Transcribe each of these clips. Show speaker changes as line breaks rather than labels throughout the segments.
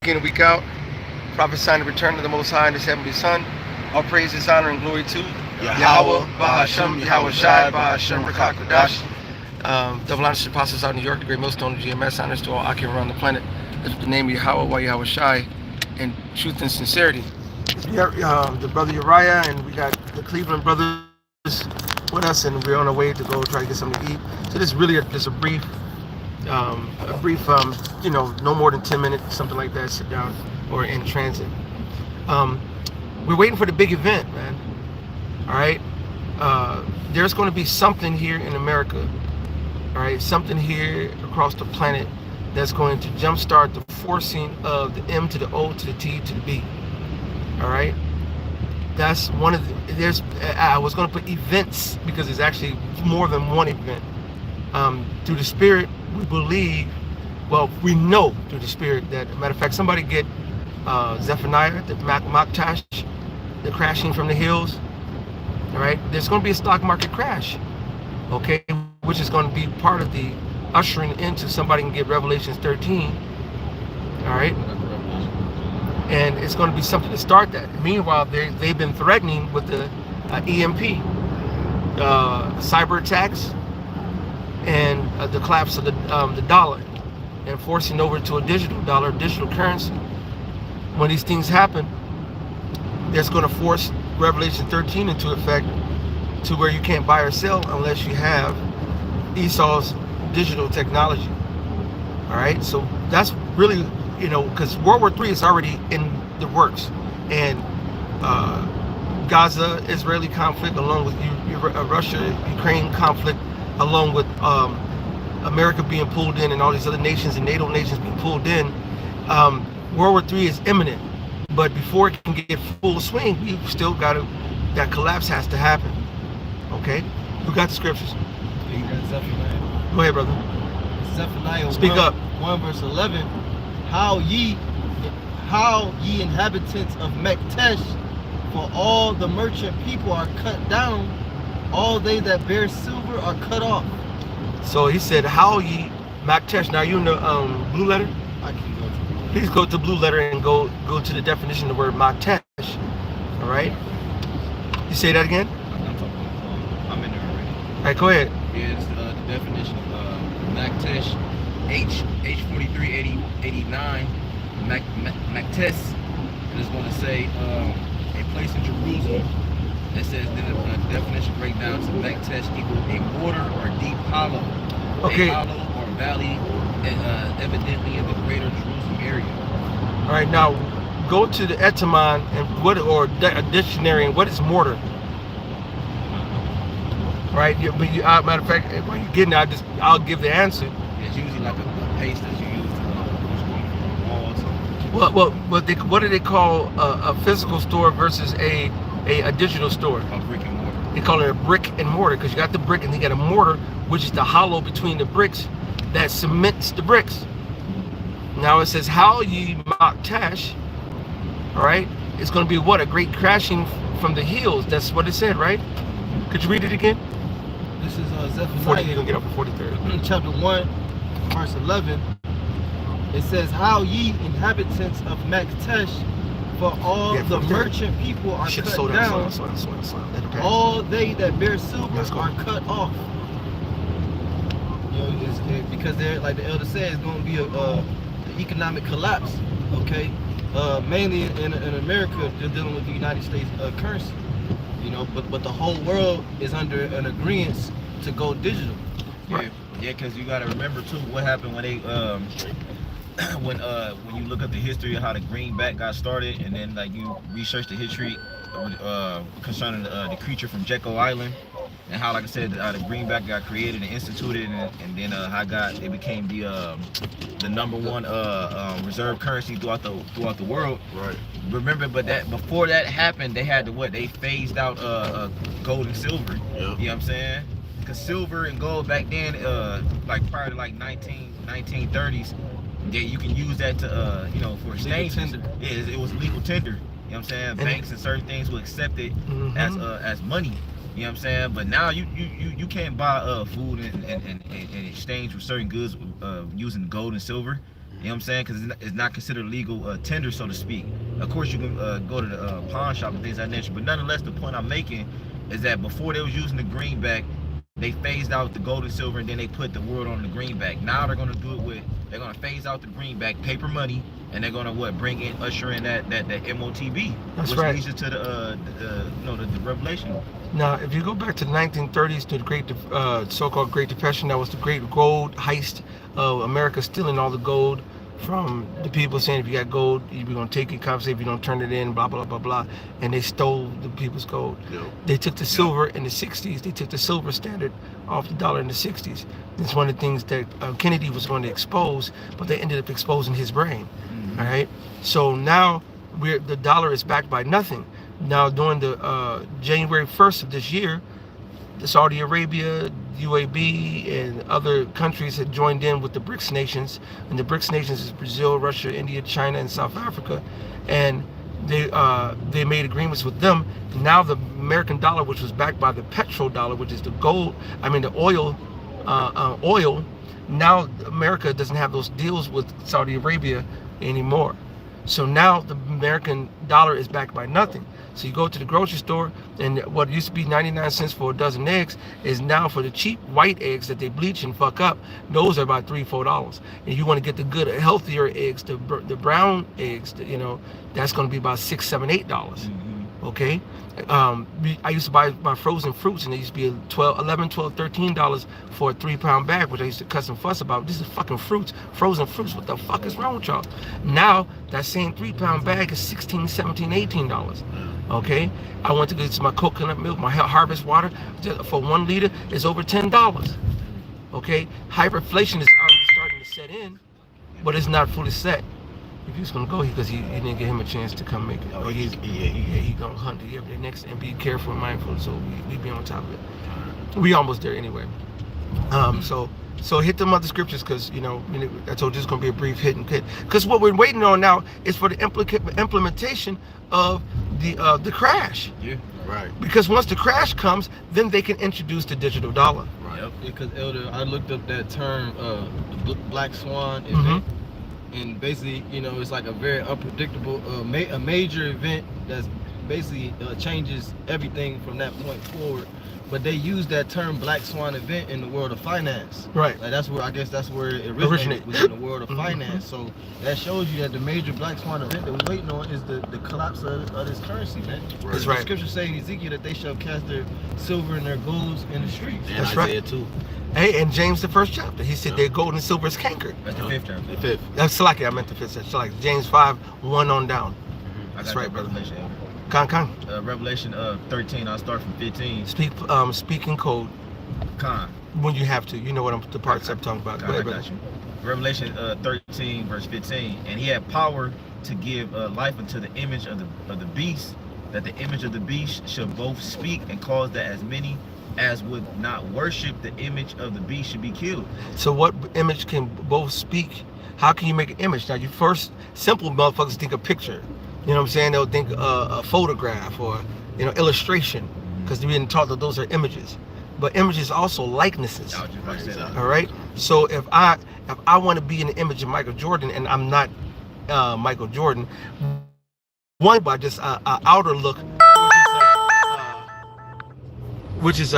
in and week out, prophesying the return of the Most High and His heavenly Son. All praises, honor, and glory to Yahweh, Bahashem, Yahweh Shai, Bahashem, Rakak Kodash. Double honors to the apostles out in New York, the great millstone of GMS, honors to all Akim around the planet. Lift up the name of Yahweh, Yahweh Shai, in truth and sincerity. Yeah, the brother Uriah, and we got the Cleveland brothers with us, and we're on our way to go try to get something to eat. So this is really just a brief, no more than 10 minutes, something like that, sit down or in transit. We're waiting for the big event, man. All right. There's going to be something here in America, all right, something here across the planet that's going to jumpstart the forcing of the M to the O to the T to the B. All right. That's one of the, I was going to put events because there's actually more than one event. Through the Spirit, we believe, well, we know through the Spirit that, matter of fact, somebody get Zephaniah, the Maktash, the crashing from the hills. All right, there's going to be a stock market crash, okay, which is going to be part of the ushering into somebody can get Revelations 13. All right. And it's going to be something to start that. Meanwhile, they've been threatening with the EMP, cyber attacks, and the collapse of the dollar, and forcing over to a digital dollar, digital currency. When these things happen, that's going to force Revelation 13 into effect, to where you can't buy or sell unless you have Esau's digital technology. All right, so that's really, because World War III is already in the works, and Gaza-Israeli conflict, along with Russia-Ukraine conflict, along with America being pulled in, and all these other nations and NATO nations being pulled in, World War III is imminent. But before it can get full swing, we still got to, that collapse has to happen. Okay? Who got the scriptures?
You got Zephaniah.
Go ahead, brother.
Zephaniah
Speak up.
1 verse 11. How ye inhabitants of Mektesh, for all the merchant people are cut down, all they that bear silver are cut off.
So he said, how ye Mektesh. Now you in the blue letter?
I can go to
Please go to blue letter and go to the definition of the word Mektesh. All right? You say that again?
I'm in there already.
All right, go ahead.
Is the definition of Mektesh, H4389, Mektes, and it's going to say a place in Jerusalem. It says then the definition breakdown to Mektesh equals a mortar or deep hollow,
Okay.
a hollow or valley, evidently in the greater Jerusalem area.
All right, now go to the etymon and a dictionary, and what is mortar? Right, matter of fact, when you're getting it, I'll give the answer.
It's usually like a paste that you use to walls.
Well, what do they call a physical store versus a digital store?
A brick and mortar.
They call it a brick and mortar, because you got the brick and you got a mortar, which is the hollow between the bricks that cements the bricks. Now it says, how ye Maktash, all right, it's going to be what? A great crashing from the hills. That's what it said, right? Could you read it again?
This is Zephaniah.
40, you're going to get up for 43rd.
Chapter 1, verse 11. It says, how ye inhabitants of Mektesh, for all the merchant people are cut down, all they that bear silver are cut off. Because they're, like the elder said, it's going to be an economic collapse. Okay, mainly in America, they're dealing with the United States currency. But the whole world is under an agreement to go digital.
Yeah, because you got to remember too what happened when they when you look up the history of how the greenback got started, and then like you research the history concerning the creature from Jekyll Island, and how, like I said, the greenback got created and instituted, and then how it became the #1 reserve currency throughout the world.
Right.
Remember, but that before that happened, they had to they phased out gold and silver.
Yep.
You know what I'm saying? Because silver and gold back then, like prior to like 1930s, you can use that to for exchange. Yeah, it was legal tender. You know what I'm saying? Banks and certain things will accept it as money. You know what I'm saying? But now you can't buy food and exchange for certain goods using gold and silver. You know what I'm saying? Because it's not considered legal tender, so to speak. Of course, you can go to the pawn shop and things of that nature. But nonetheless, the point I'm making is that before they was using the greenback, they phased out the gold and silver, and then they put the world on the greenback. Now they're gonna do it with, they're gonna phase out the greenback, paper money, and they're gonna bring in, usher in that MOTB,
That's
which
right.
leads us to the revelation.
Now, if you go back to the 1930s, to the so-called Great Depression, that was the great gold heist of America stealing all the gold from the people, saying if you got gold, we're going to take it, compensate if you don't turn it in, blah, blah, blah, blah. And they stole the people's gold.
Yep.
They took the silver in the 60s. They took the silver standard off the dollar in the 60s. It's one of the things that Kennedy was going to expose, but they ended up exposing his brain. All right. So now the dollar is backed by nothing. Now, during the January 1st of this year, Saudi Arabia, UAB, and other countries had joined in with the BRICS nations. And the BRICS nations is Brazil, Russia, India, China, and South Africa. And they made agreements with them. Now the American dollar, which was backed by the petrodollar, which is the oil, now America doesn't have those deals with Saudi Arabia anymore. So now the American dollar is backed by nothing. So you go to the grocery store, and what used to be 99 cents for a dozen eggs is now, for the cheap white eggs that they bleach and fuck up, those are about $3-4. And you want to get the good, healthier eggs, the brown eggs, that's going to be about $6, $7, $8. Okay. I used to buy my frozen fruits, and they used to be $11, $12, $13 for a 3-pound bag, which I used to cuss and fuss about. This is fucking fruits, frozen fruits. What the fuck is wrong with y'all? Now that same 3-pound bag is $16, $17, $18. Okay. I went to get my coconut milk, my Harvest water for 1 liter is over $10. Okay. Hyperinflation is already starting to set in, but it's not fully set. If he's gonna go, because he didn't give him a chance to come make it.
Oh,
He
he
gonna hunt the next and be careful and mindful. So we be on top of it. We almost there anyway. So hit them other scriptures, because I told you it's gonna be a brief hit and hit. Because what we're waiting on now is for the implementation of the crash.
Yeah.
Right.
Because once the crash comes, then they can introduce the digital dollar.
Right.
Yep.
Because Elder, I looked up that term, the Black Swan event, and basically, it's like a very unpredictable, a major event that's basically changes everything from that point forward. But they use that term Black Swan event in the world of finance.
Right.
Like that's where it originated, was in the world of finance. So that shows you that the major Black Swan event that we're waiting on is the collapse of this currency, man.
Right.
That's
The
right.
scripture say in Ezekiel that they shall cast their silver and their golds in the streets.
And
That's right.
Isaiah too.
Hey, in James the 1st chapter, he said their gold and silver is cankered.
That's the 5th term.
The 5th.
That's Salaki, I meant to fit that. Salaki. James 5:1 on down. That's right, brother.
Revelation.
Con.
Revelation 13. I'll start from 15.
Speaking code
Con.
when you have to. You know what the parts I'm talking about. Go
I
ahead,
got
brother.
you. Revelation 13 verse 15, and he had power to give life unto the image of the beast, that the image of the beast shall both speak, and cause that as many as would not worship the image of the beast should be killed.
So what image can both speak? How can you make an image? Now, you first, simple motherfuckers think a picture. You know what I'm saying? They'll think a photograph or illustration, because we've been taught that those are images. But images also likenesses.
I was just about to say that.
All right. So if I want to be in the image of Michael Jordan, and I'm not Michael Jordan, one by just an outer look, which is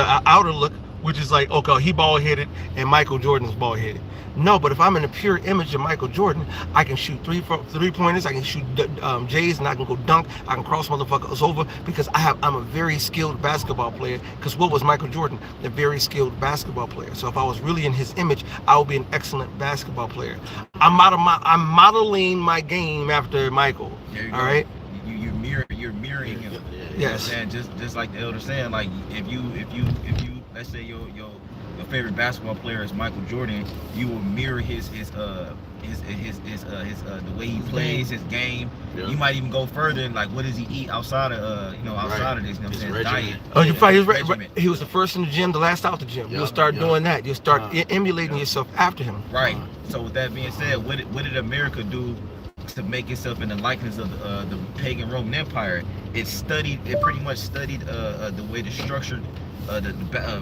like, okay, he bald headed and Michael Jordan's bald headed. No, but if I'm in a pure image of Michael Jordan, I can shoot three pointers, I can shoot J's, and I can go dunk, I can cross motherfuckers over, because I'm a very skilled basketball player. Because what was Michael Jordan? A very skilled basketball player. So if I was really in his image, I would be an excellent basketball player. I'm modeling my game after Michael.
There you
All
go.
right.
You're mirroring him.
Yes.
And just like the elder saying, like if you let's say your favorite basketball player is Michael Jordan, you will mirror his the way he plays, his game.
Yeah.
You might even go further and like, what does he eat outside of of this? You know what I'm
His
saying?
regimen.
Diet.
Oh, you probably right.
Regimen.
He was the first in the gym, the last out the gym.
Yeah,
You'll start
yeah.
doing that. You'll start emulating
Yeah.
yourself after him.
Right. So with that being said, what did America do to make itself in the likeness of the pagan Roman Empire? It pretty much studied the way the structure, the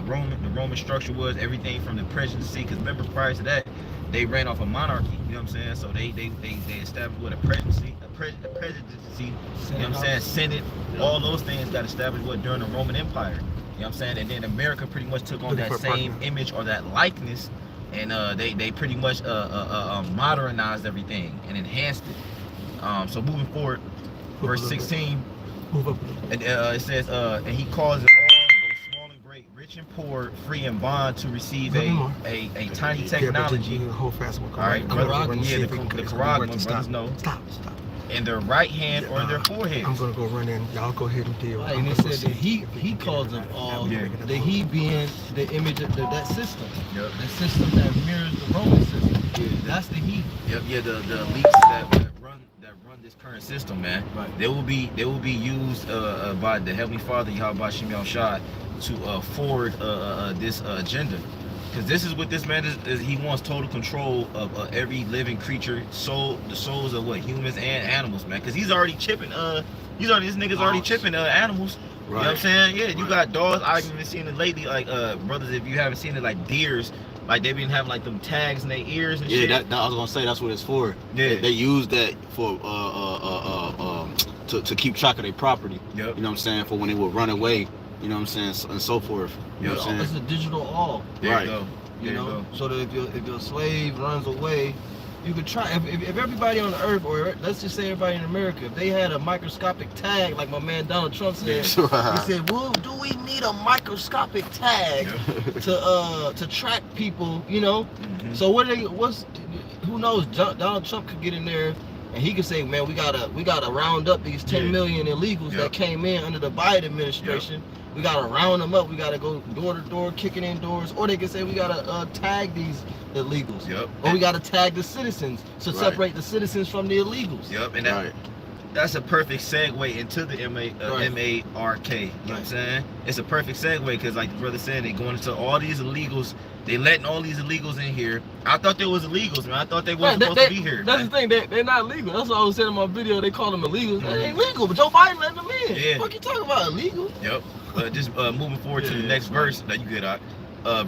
Roman structure was, everything from the presidency. Because remember, prior to that, they ran off a monarchy. You know what I'm saying? So they established what a presidency, you know what I'm saying? Senate, all those things got established during the Roman Empire. You know what I'm saying? And then America pretty much took on that same image or that likeness, and they pretty much modernized everything and enhanced it. So moving forward, verse 16, and it says, and he calls it all, both small and great, rich and poor, free and bond, to receive a tiny technology.
Hold fast.
All right, the Qaragma, brothers know.
Stop.
In their right hand or in their forehead.
I'm gonna go run in. Y'all go ahead and deal.
Right, and it said that he calls them all, the he being the image of that system.
Yep.
The system that mirrors the Roman system.
Yeah.
That's the he.
Yep, yeah, the elites that run this current system, man.
Right.
They will be used by the Heavenly Father, Yahweh Shem Shad, to forward this agenda. Because this is what this man is. He wants total control of every living creature, the souls of humans and animals, man. Because he's already chipping. This nigga's already chipping animals. Right. You know what I'm saying? Yeah, you got dogs. I've even seen it lately, like brothers. If you haven't seen it, like deers, like they've been having like them tags in their ears and shit.
Yeah, that I was gonna say that's what it's for.
Yeah,
they use that for to keep track of their property.
Yep.
You know what I'm saying? For when they would run away. You know what I'm saying, and so forth. You know what I'm
It's
saying?
a digital all.
There
right.
you go.
You know, so that if your slave runs away, you could try. If everybody on the earth, or let's just say everybody in America, if they had a microscopic tag, like my man Donald Trump said, he said, "Well, do we need a microscopic tag to track people?" You know.
Mm-hmm.
So who knows? Donald Trump could get in there. And he could say, man, we gotta round up these 10 million illegals that came in under the Biden administration. We gotta round them up. We gotta go door to door, kicking in doors. Or they could say we gotta tag these illegals. Or we gotta tag the citizens to separate the citizens from the illegals.
Yep, and that's a perfect segue into the MARK. You know what I'm saying? It's a perfect segue because, like the brother said, they going into all these illegals. They letting all these illegals in here. I thought they was illegals, man. I thought they weren't supposed to be here.
That's the thing. They're not legal. That's what I was saying in my video. They call them illegals. They ain't legal, but Joe Biden letting them in.
Yeah.
What you talking about, illegal?
Yep. Just moving forward to the next verse. That you good,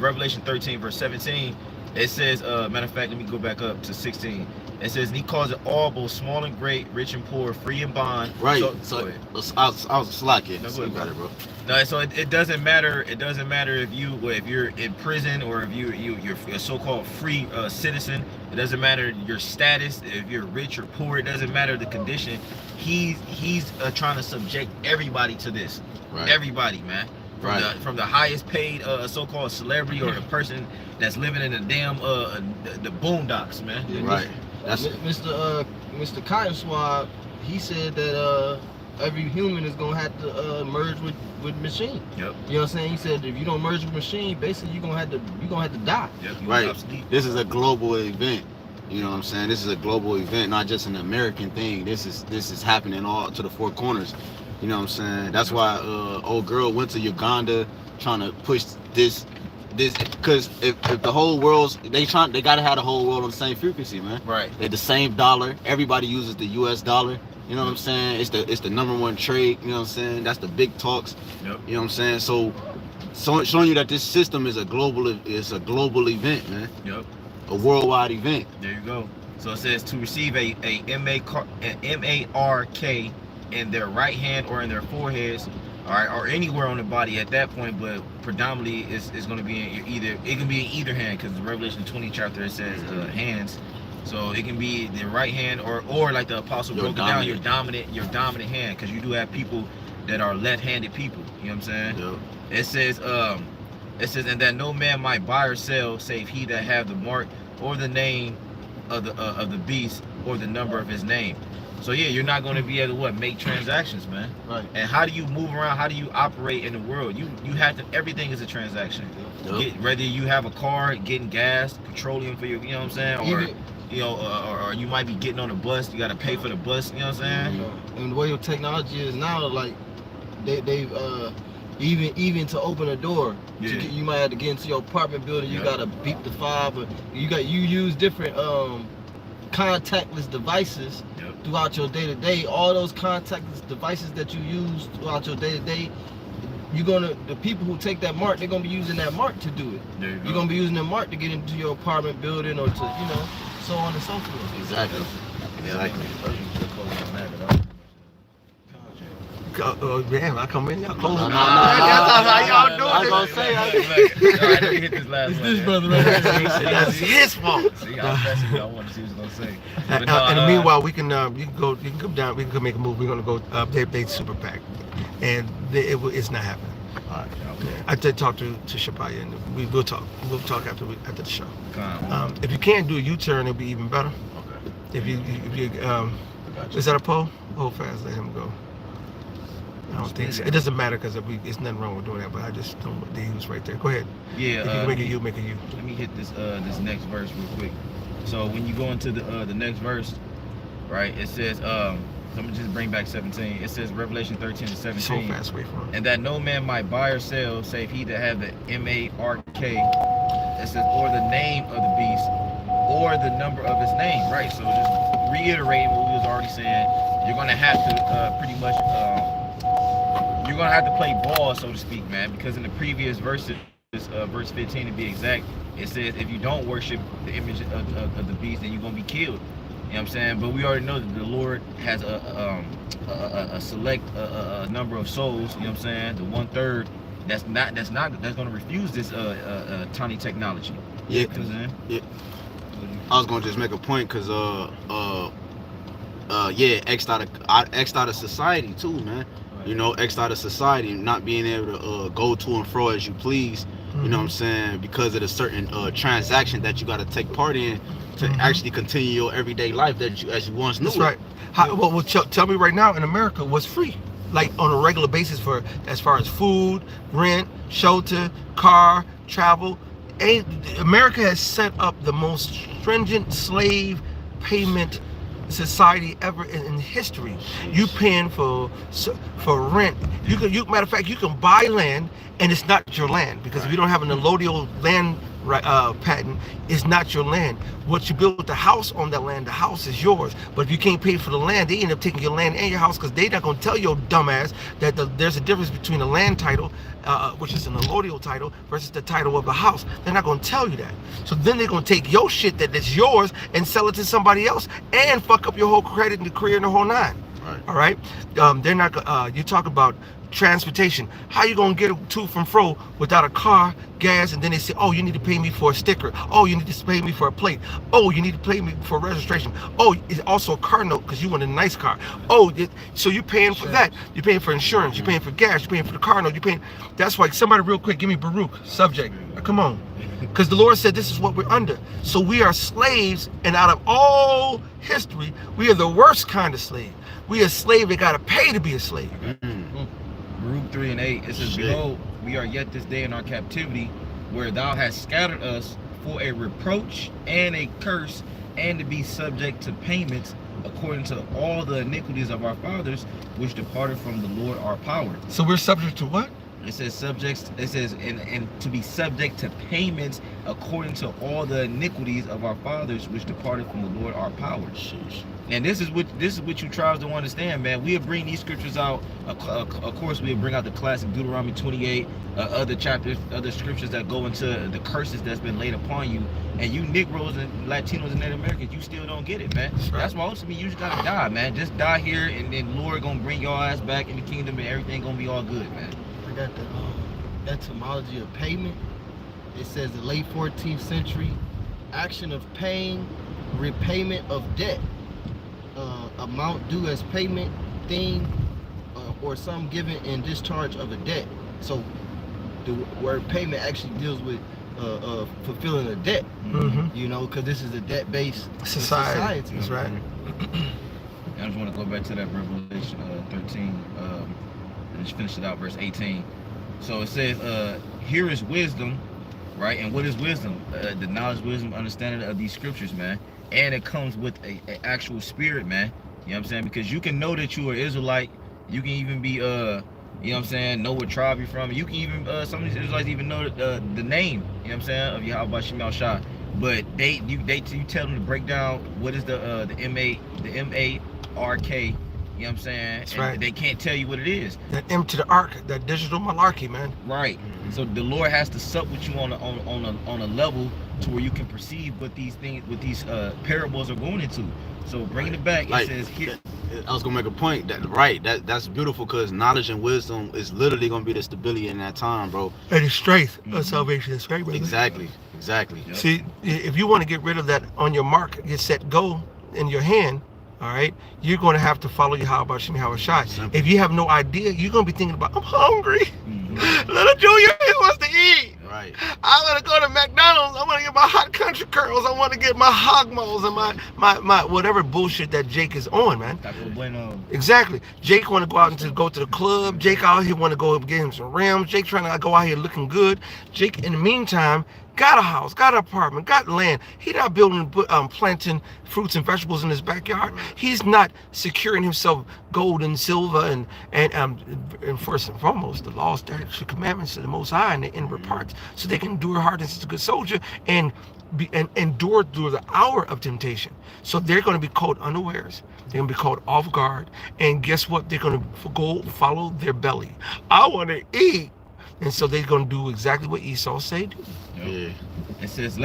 Revelation 13, verse 17. It says, matter of fact, let me go back up to 16. It says, and he calls it all, both small and great, rich and poor, free and bond.
Right. So I was slacking.
No,
So you got it, bro.
No, so it doesn't matter. It doesn't matter if you're in prison or if you're a so-called free citizen. It doesn't matter your status. If you're rich or poor, it doesn't matter the condition. He's trying to subject everybody to this.
Right.
Everybody, man. From the highest paid so-called celebrity or the person that's living in the damn the boondocks, man.
Yeah,
Right.
That's Mr. Cotton Swab. He said that every human is gonna have to merge with machine.
Yep.
You know what I'm saying? He said if you don't merge with machine, basically you're gonna have to die.
Yep.
Right. This is a global event. You know what I'm saying? This is a global event, not just an American thing. This is happening all to the four corners. You know what I'm saying? That's why old girl went to Uganda trying to push this because if the whole world's they gotta have the whole world on the same frequency, man.
Right.
They're the same dollar. Everybody uses the US dollar. You know what I'm saying? It's the number one trade, you know what I'm saying? That's the big talks.
Yep.
You know what I'm saying? So showing you that this system is a global event, man.
Yep.
A worldwide event.
There you go. So it says to receive a MARK in their right hand or in their foreheads, all right, or anywhere on the body at that point, but predominantly it's going to be in it can be in either hand because the Revelation 20 chapter it says hands. So it can be the right hand or like the apostle broke it down, your dominant hand, because you do have people that are left-handed people. You know what I'm saying?
Yep.
It says and that no man might buy or sell save he that have the mark or the name of the beast or the number of his name. So yeah, you're not going to be able to make transactions, man.
Right.
And how do you move around? How do you operate in the world? You have to. Everything is a transaction.
Yep.
Whether you have a car, getting gas, petroleum for your, you know what I'm saying, or you know, or you might be getting on a bus. You got to pay for the bus. You know what I'm saying?
And the way your technology is now, like they've even to open a door, you might have to get into your apartment building. You gotta beep the fob, or you use different contactless devices throughout your day-to-day. All those contactless devices that you use throughout your day-to-day, the people who take that mark, they're gonna be using that mark to do it.
There you
You're
go.
gonna be using that mark to get into your apartment building or to, you know, so on and so forth.
Exactly. Exactly.
Oh, damn, I come in, y'all close.
No, no, no,
That's how y'all
I was gonna
doing
say,
Let me hit this last
It's
one.
this
man.
brother right here.
That's his fault.
See, I'm messing with you. I want to see what he's gonna say. But
And
no,
meanwhile, you can come down. We can go make a move. We're gonna go. They super pack, and it's not happening. I did talk to Shapaya, and we'll talk. We'll talk after the show. If you can't do a U-turn, it'll be even better.
Okay.
If you is that a pole? Hold fast, let him go. I don't think so. It doesn't matter because it's nothing wrong with doing that. But I just don't. He was right there. Go ahead.
Yeah.
If you can make a U, make a U.
Let me hit this next verse real quick. So when you go into the next verse, right? It says I'm gonna just bring back 17. It says Revelation 13 and 17.
So fast, wait for him.
And that no man might buy or sell, save he that have the M-A-R-K. It says, or the name of the beast, or the number of his name. Right. So just reiterating what we was already saying, you're gonna have to pretty much you're gonna have to play ball, so to speak, man, because in the previous verses, verse 15 to be exact, it says if you don't worship the image of the beast, then you're gonna be killed. You know what I'm saying? But we already know that the Lord has a select number of souls. You know what I'm saying? The 1/3 that's gonna refuse this tiny technology.
Yeah.
You know what I'm saying?
Yeah. I was gonna just make a point because yeah, X'd out of society too, man. You know, X'd out of society, not being able to go to and fro as you please. You know what I'm saying? Because of the certain transaction that you got to take part in to actually continue your everyday life that you as you once knew.
That's right. Well, tell me right now, in America, what's free? Like on a regular basis for as far as food, rent, shelter, car, travel. America has set up the most stringent slave payment society ever in history. You paying for rent. Matter of fact, you can buy land and it's not your land because if you don't have an allodial land patent, it's not your land. What you build the house on that land, the house is yours. But if you can't pay for the land, they end up taking your land and your house because they're not going to tell your dumbass that there's a difference between a land title, which is an allodial title, versus the title of a house. They're not going to tell you that. So then they're going to take your shit that's yours and sell it to somebody else and fuck up your whole credit and the career and the whole nine.
Right.
All right. They're not. You talk about transportation. How you gonna get to and fro without a car, gas, and then they say, oh, you need to pay me for a sticker. Oh, you need to pay me for a plate. Oh, you need to pay me for registration. Oh, it's also a car note because you want a nice car. Oh, so you're paying for that. You're paying for insurance. You're paying for gas. You're paying for the car note. You're paying. That's why somebody real quick, give me Baruch subject. Come on. Because the Lord said this is what we're under. So we are slaves, and out of all history, we are the worst kind of slave. We are a slave that gotta pay to be a slave.
Baruch 3 and 8, it says,
Shit.
behold, we are yet this day in our captivity, where thou hast scattered us for a reproach and a curse, and to be subject to payments according to all the iniquities of our fathers, which departed from the Lord our power.
So we're subject to what?
It says subjects. It says and to be subject to payments according to all the iniquities of our fathers, which departed from the Lord our power.
Sheesh.
And this is what you tribes don't understand, man. We'll bring these scriptures out. Of course, we'll bring out the classic Deuteronomy 28, other chapters, other scriptures that go into the curses that's been laid upon you. And you Negroes and Latinos and Native Americans, you still don't get it, man. That's why ultimately you just gotta die, man. Just die here, and then Lord gonna bring your ass back in the kingdom, and everything gonna be all good, man.
I got the etymology of payment. It says the late 14th century action of paying, repayment of debt, amount due as payment, thing, or sum given in discharge of a debt. So the word payment actually deals with fulfilling a debt. You know, because this is a debt-based society.
That's right.
I just want to go back to that Revelation 13, and just finish it out, verse 18. So it says, here is wisdom, right? And what is wisdom? The knowledge, wisdom, understanding of these scriptures, man. And it comes with a actual spirit, man. You know what I'm saying? Because you can know that you are Israelite. You can even be, you know what I'm saying, know what tribe you're from. You can even, some of these Israelites even know the name, you know what I'm saying, of Yahweh Shemel Shah. But you tell them to break down what is the M-A-R-K, you know You know what I'm saying?
That's
And
right.
they can't tell you what it is.
That M to the arc, that digital malarkey, man.
Right. So the Lord has to sup with you on a level to where you can perceive what these things, what these parables are going into. So bringing it back,
Like,
it says here.
I was gonna make a point that's beautiful, because knowledge and wisdom is literally gonna be the stability in that time, bro.
And the strength
Mhm.
of salvation is right, brother.
Exactly.
Yep.
See, if you want to get rid of that on your mark, get set, go in your hand, all right, you're going to have to follow Yahweh Shem Yahweh Shai.
Simple.
If you have no idea, you're going to be thinking about, I'm hungry.
Mhm.
Little Junior, he wants to eat.
Right.
I want to go to McDonald's. I want to get my hot country curls. I want to get my hog moles and my whatever bullshit that Jake is on, man.
Taco Bueno.
Exactly. Jake want to go out and go to the club. Jake out here want to go get him some rims. Jake trying to go out here looking good. Jake, in the meantime, got a house, got an apartment, got land. He not building, planting fruits and vegetables in his backyard. He's not securing himself gold and silver and first and foremost, the laws, statutes, and commandments of the Most High and the inward parts, so they can endure hardness as a good soldier and endure through the hour of temptation. So they're going to be caught unawares. They're going to be caught off guard. And guess what? They're going to go follow their belly. I want to eat. And so they're going to do exactly what Esau said.
Yep.
Yeah.
It says,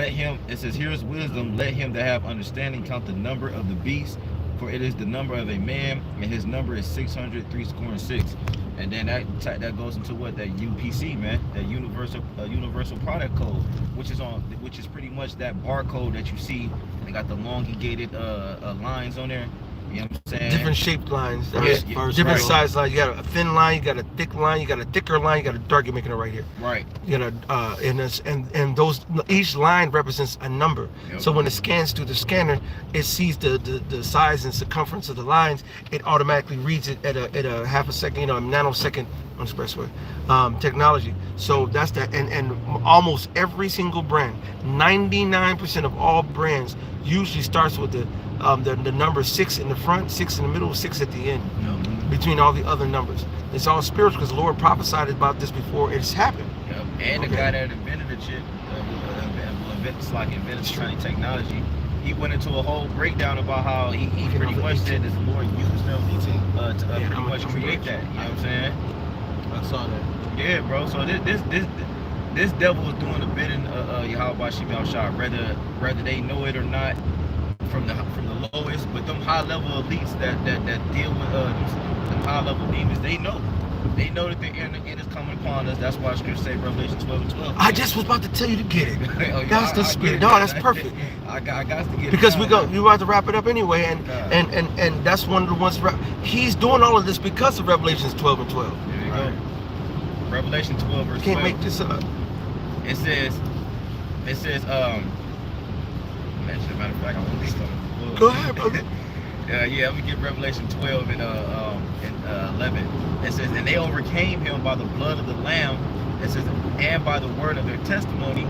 here's wisdom, let him that have understanding count the number of the beast, for it is the number of a man, and his number is 603 And then that goes into what? That UPC, man, that universal product code, which is pretty much that barcode that you see. They got the elongated lines on there. You know what I'm saying?
Different shaped lines.
Yeah,
different
right.
size lines. You got a thin line, you got a thick line, you got a thicker line, you got a dark. You're making it right here.
Right.
You know, and those, each line represents a number.
Yep.
So when it scans through the scanner, it sees the size and circumference of the lines. It automatically reads it at a half a second, a nanosecond on expressway technology. So that's that. And almost every single brand, 99% of all brands usually starts with the number 6 in the front, 6 in the middle, 6 at the end.
Yep.
Between all the other numbers, it's all spiritual because the Lord prophesied about this before it's happened.
Yep. And the guy that invented the chip, invented training technology, he went into a whole breakdown about how he pretty much said that the Lord used them to pretty much create that. You know what I'm saying?
I saw that.
Yeah, bro. So this devil is doing the bidding of Yahweh Shem Yahweh Shai, whether they know it or not, from the lowest. But them high level elites that deal with them high level demons, they know that the end is coming upon us. That's why Scripture say Revelation 12:12.
I just was about to tell you to get it.
Oh, yeah,
That's the
I
spirit.
get
No,
it.
that's perfect.
I got to get
Because
it.
you're about to wrap it up anyway, and that's one of the ones. He's doing all of this because of Revelations 12 and 12.
There you go. Revelation 12 verse 12.
Can't make this up.
It says, as a matter of fact, I want to start.
Go ahead, brother.
Yeah, I'm gonna get Revelation 12 and 11. It says, and they overcame him by the blood of the Lamb. It says, and by the word of their testimony,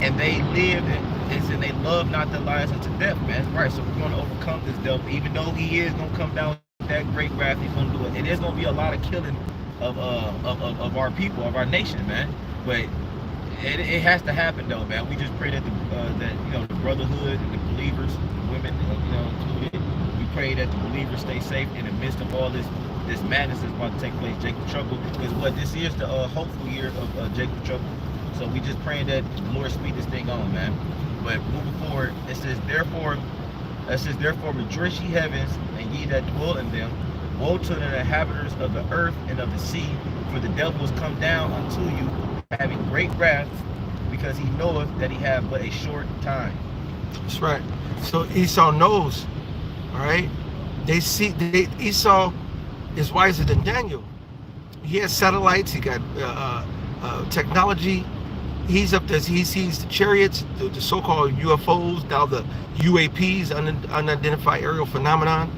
and they lived and they loved not their lives unto death, man. Right. So we're gonna overcome this devil, even though he is gonna come down with that great wrath. He's gonna do it, and there's gonna be a lot of killing of our people, of our nation, man. But it has to happen though, man. We just pray that the brotherhood and the believers, the women, included, we pray that the believers stay safe in the midst of all this madness that's about to take place. Jacob Trouble is what this is, the hopeful year of Jacob Trouble. So we just praying that the Lord speed this thing on, man. But moving forward, it says therefore rejoice ye heavens and ye that dwell in them. Woe to the inhabitants of the earth and of the sea, for the devil is come down unto you, having great wrath, because he knoweth that he hath but a short time.
That's right. So Esau knows. All right. Esau is wiser than Daniel. He has satellites. He got technology. He's up there. He sees the chariots, the so-called UFOs, now the UAPs, unidentified aerial phenomenon.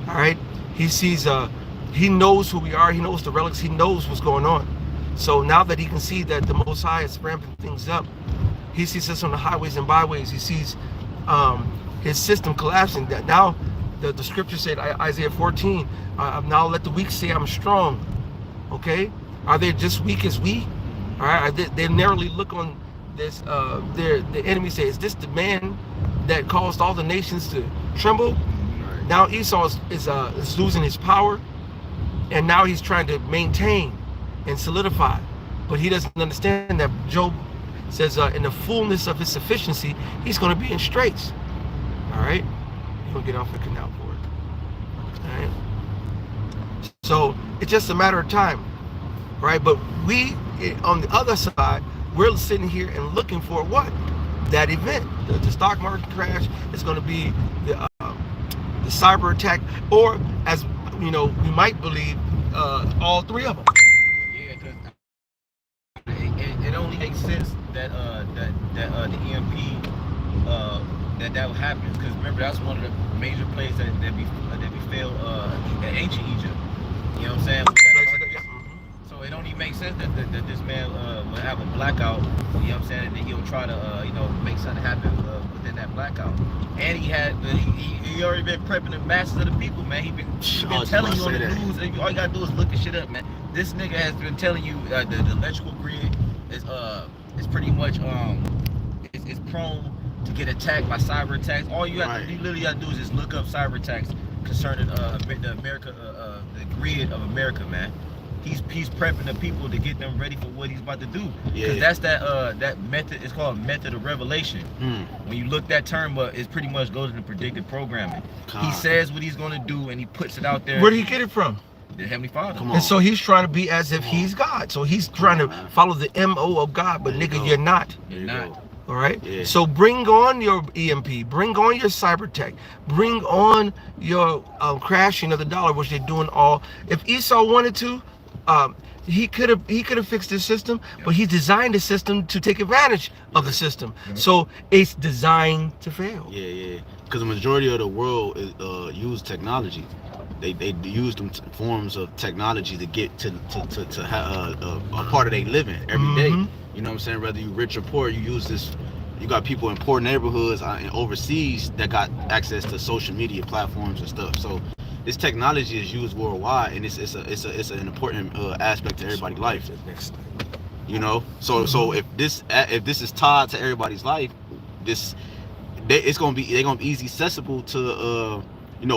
All right. He sees. He knows who we are. He knows the relics. He knows what's going on. So now that he can see that the Most High is ramping things up, he sees us on the highways and byways. He sees his system collapsing. That now, the scripture said, Isaiah 14, now let the weak say I'm strong. Okay? Are they just weak as we? All right? They narrowly look on this. The enemy say, is this the man that caused all the nations to tremble? Now Esau is losing his power, and now he's trying to maintain and solidify. But he doesn't understand that Job says in the fullness of his sufficiency, he's going to be in straits. All right? He's going to get off the canal board. All right? So it's just a matter of time. Right? But we, on the other side, we're sitting here and looking for what? That event. The stock market crash is going to be the cyber attack, or as you know, we might believe all three of them.
Yeah, because it only makes sense that the EMP that will happen, because remember that's one of the major places that we failed in ancient Egypt. You know what I'm saying? So it only makes sense that this man will have a blackout. You know what I'm saying? And then he'll try to make something happen within that blackout. And he already been prepping the masses of the people, man. He been telling you on the news. All you gotta do is look the shit up, man. This nigga has been telling you the electrical grid is pretty much is prone to get attacked by cyber attacks. All you have to, you literally gotta do is just look up cyber attacks concerning the grid of America, man. He's prepping the people to get them ready for what he's about to do. Because that's that method. It's called method of revelation. When you look that term up, it pretty much goes into predictive programming. He says what he's going to do and he puts it out there.
Where did he get it from?
The Heavenly Father.
And so he's trying to be as if he's God. So he's trying to follow the MO of God, but nigga, you're not.
You're not.
All right. So bring on your EMP, bring on your cyber tech, bring on your crashing of the dollar, which they're doing all. If Esau wanted to, he could have fixed the system, but he designed the system to take advantage of the system. So it's designed to fail.
Because the majority of the world use technology. They use them forms of technology to get to have a part of their living every day. You know what I'm saying? Whether you rich or poor, you use this. You got people in poor neighborhoods and overseas that got access to social media platforms and stuff. So this technology is used worldwide, and it's an important aspect to everybody's life. You know, so if this is tied to everybody's life, they're gonna be easy accessible to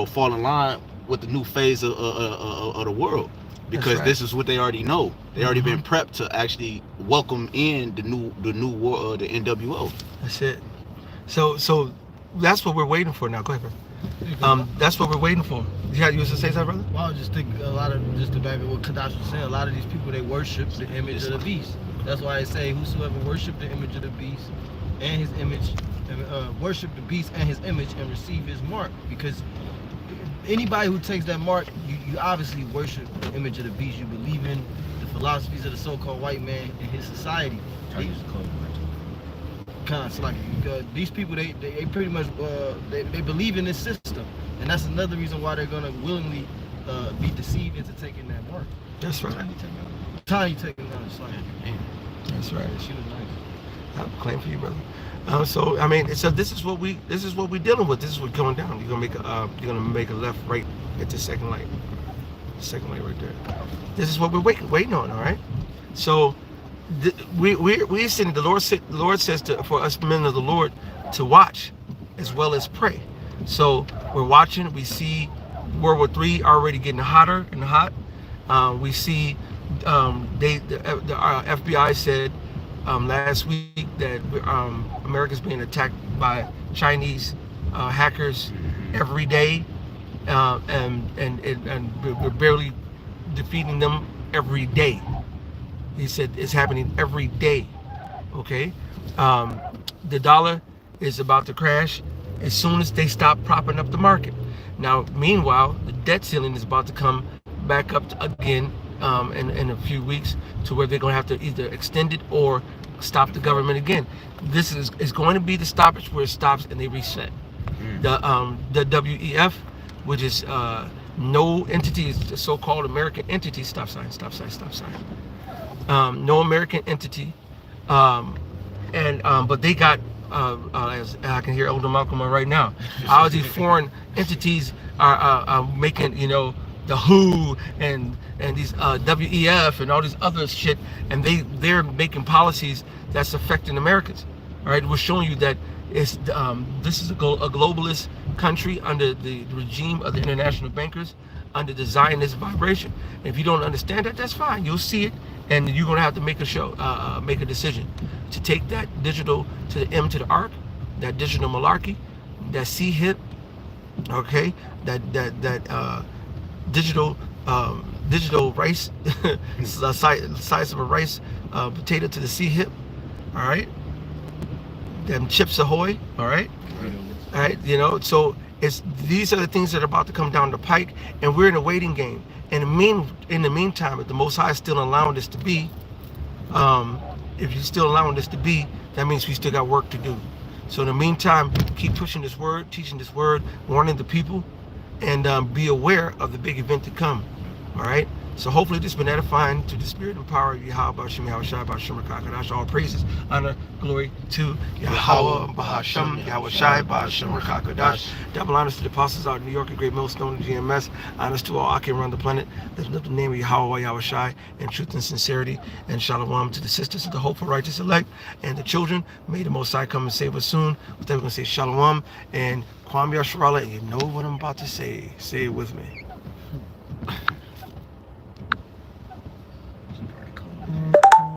fall in line with the new phase of the world, because this is what they already know. They already been prepped to actually welcome in the new war, the NWO.
That's it. So that's what we're waiting for now. Go ahead, bro. That's what we're waiting for. You was to say something, brother?
Well, I was just thinking just to back up what Kadash was saying, a lot of these people, they worship the image of the beast. That's why I say whosoever worship the image of the beast and his image, worship the beast and his image and receive his mark. Because anybody who takes that mark, you obviously worship the image of the beast. You believe in the philosophies of the so-called white man and his society. These people, they pretty much they believe in this system, and that's another reason why they're gonna willingly be deceived into taking that mark.
That's right.
Tiny taking down the slide.
That's right.
She was nice.
I have a claim for you, brother. So I mean, so this is what we're dealing with. This is what's going down. You're gonna make a left, right at the second light. Second light right there. This is what we're waiting on. All right. So we're sitting. The Lord says for us men of the Lord to watch as well as pray. So we're watching. We see World War III already getting hotter and hot. We see the FBI said last week that America's being attacked by Chinese hackers every day, and we're barely defeating them every day. He said it's happening every day. Okay, the dollar is about to crash as soon as they stop propping up the market. Now, meanwhile, the debt ceiling is about to come back up again in a few weeks, to where they're going to have to either extend it or stop the government again. This is going to be the stoppage where it stops and they reset. The WEF, which is no entity, is the so-called American entity. Stop sign. No American entity, but they got. As I can hear Elder Malcolm right now, all these foreign entities are making, the WHO and these WEF and all these other shit, and they're making policies that's affecting Americans. All right, we're showing you that it's this is a globalist country under the regime of the international bankers, under the Zionist vibration. And if you don't understand that, that's fine. You'll see it, and you're gonna have to make a decision to take that digital to the M to the arc, that digital malarkey, that C-hip, okay, that digital rice, size of a rice potato to the C-hip, all right. Them Chips Ahoy, all right. All right, you know, so these are the things that are about to come down the pike, and we're in a waiting game. In the meantime, if the Most High is still allowing this to be, if you're still allowing this to be, that means we still got work to do. So in the meantime, keep pushing this word, teaching this word, warning the people, and be aware of the big event to come. All right. So hopefully this has been edifying to the spirit and power of Yahweh, Bashem, Yahushai, Bashem, Rakakadash. All praises, honor, glory to Yahweh, Bahashem, Yahushai, Bashem, Rakakadash. Double honors to the apostles out in New York, a great millstone, GMS. Honors to all Akim around the planet. Lift up the name of Yahweh, Yahushai, in truth and sincerity. And shalom to the sisters of the hopeful righteous elect and the children. May the Most High come and save us soon. With that, we're going to say shalom and Kwame Yasharala. And you know what I'm about to say. Say it with me.